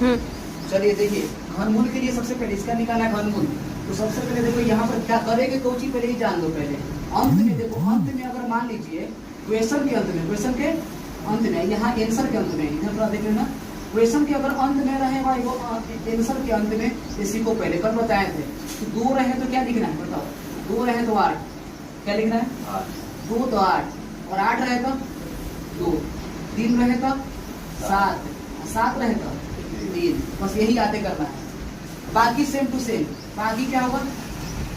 चलिए देखिए, घनमूल के लिए सबसे पहले इसका निकालना है घनमूल। तो सबसे पहले देखो यहाँ पर क्या करेंगे, कोची पहले ही जान लो। पहले अंत में देखो, अंत में अगर मान लीजिए क्वेश्चन के अंत में, क्वेश्चन के अंत में, यहाँ आंसर के अंत में, इधर थोड़ा देख लेना, क्वेश्चन के अगर अंत में रहे भाई वो आंसर के अंत में, इसी को पहले कल बताए थे कि 2 रहे तो क्या लिखना है बताओ। 2 रहे तो 8, क्या लिखना है 2 तो 8, और 8 रहे तो 2, 3 रहे तो 7, 7 रहे तो 3, बस यही याद करना है। बाकी सेम टू सेम, बाकी क्या होगा,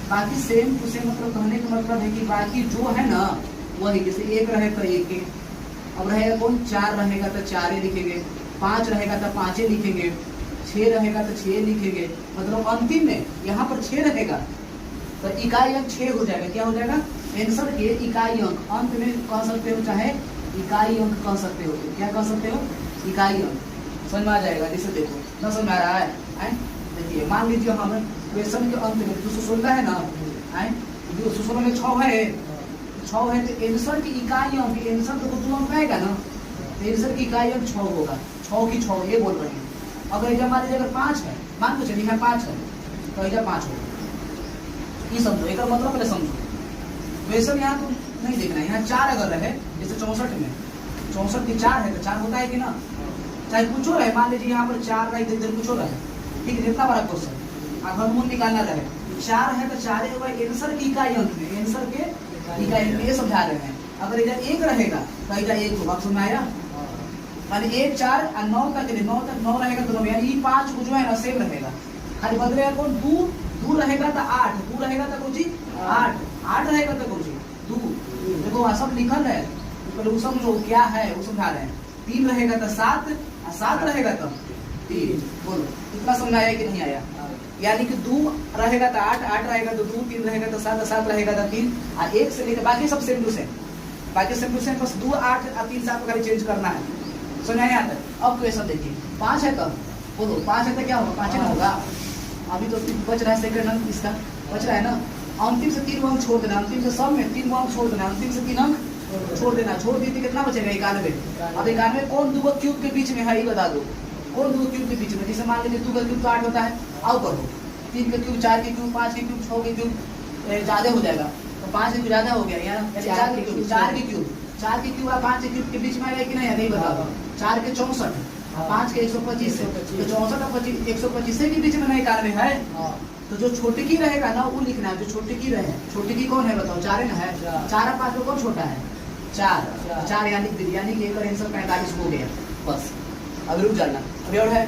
बाकी सेम टू सेम, मतलब कहने का मतलब है कि बाकी जो है ना वही, जैसे 1 रहे तो 1, अब रहेगा कौन, 4 रहेगा तो 4 लिखेंगे, 5 रहेगा तो 5 लिखेंगे, 6 रहेगा तो 6 लिखेंगे, मतलब अंतिम में यहाँ पर 6 रहेगा तो इकाई अंक 6 हो जाएगा। क्या हो जाएगा, आंसर के इकाई अंक, अंत में कह सकते हो, चाहे इकाई अंक कह सकते हो। क्या कह सकते हो, इकाई अंक। समझ में आ जाएगा, जैसे देखो ना, समझ में आ रहा है। देखिए मान लीजिए हम क्वेश्चन के अंत में 216 है ना, 216 में 6 है, 6 है तो आंसर की इकाई अंक, आंसर तो 2 अंक आएगा ना, तो आंसर की इकाई अंक 6 होगा। 6 की 6 ये बोल रहे हैं। अगर इधर मान लीजिए अगर 5 है, मान लो चलिए यहाँ 5 है तो इधर 5 होगा। ये समझो, एक मतलब पहले समझो। क्वेश्चन यहाँ तो नहीं देखना है, यहाँ 4 अगर रहे, जैसे 64 में 64 की 4 है तो 4 होता है कि ना, चाहे कुछ हो रहे, मान लीजिए यहाँ पर 4 रहे, इधर कुछ हो रहा है, ठीक है, जितना बड़ा क्वेश्चन घनमूल निकालना रहे, 4 है तो 4 होगा आंसर की इकाई अंक में, आंसर के इकाई अंक में, ये समझा रहे हैं। अगर इधर 1 रहेगा तो इधर 1 होगा, सुन आया, यानी 1 4 और 9 तक 9 तक 9 रहेगा तो 9, यानी ये 5 जो है ना सेम रहेगा, खाली बदलेगा कौन, 2 रहेगा तो 8, 2 रहेगा तो कुछ 8, 8 रहेगा तो कुछ 2। देखो सब लिखल है, वो समझो क्या है वो समझा रहे हैं। 3 रहेगा तो 7, और 7 रहेगा तो 3। बोलो इतना समझाया कि नहीं आया, यानी कि 2 रहेगा तो 8, 8 रहेगा तो 2, 3 रहेगा तो 7, 7 रहेगा तो 3, और 1 से लेकर बाकी सब सेम टू सेम, बाकी सेम टू सेम, बस 2 8 और 3 7 का चेंज करना है। समझ आया आता है। अब क्वेश्चन देखिए, 5 है तो बोलो 5 है तो क्या होगा, 5 ना होगा। अभी तो बच रहा है सेकंड अंक, इसका बच रहा है ना, अंतिम से 3 अंक छोड़ देना, अंतिम से सब में 3 अंक छोड़ देना, अंतिम से 3 अंक छोड़ देना। छोड़ दी थी कितना बचेगा, 91। अब 91 कौन 2 क्यूब के बीच में है, ये बता दो, कौन 2 क्यूब के बीच में, जैसे मान लीजिए 2 का क्यूब तो 8 होता है, आओ करो 3 का क्यूब, 4 के क्यूब, 5 के क्यूब, 6 के क्यूब ज्यादा हो जाएगा, तो 5 के क्यूब ज्यादा हो गया, यहाँ 4 के क्यूब, 4 के क्यूब, 4 के क्यूब और 5 के क्यूब के बीच में आएगा कि नहीं, नहीं बता दो। 4 के 64, 5 के 125, तो 64 और 25 125 के बीच में 91 है। तो जो छोटी की रहेगा ना वो लिखना है, जो छोटी की रहे, छोटी की कौन है बताओ, 4 है ना, है 4 और 5 में कौन छोटा है, 4 यानी कि एक आंसर 45 हो गया। बस अब रुक जाना, अभी और है।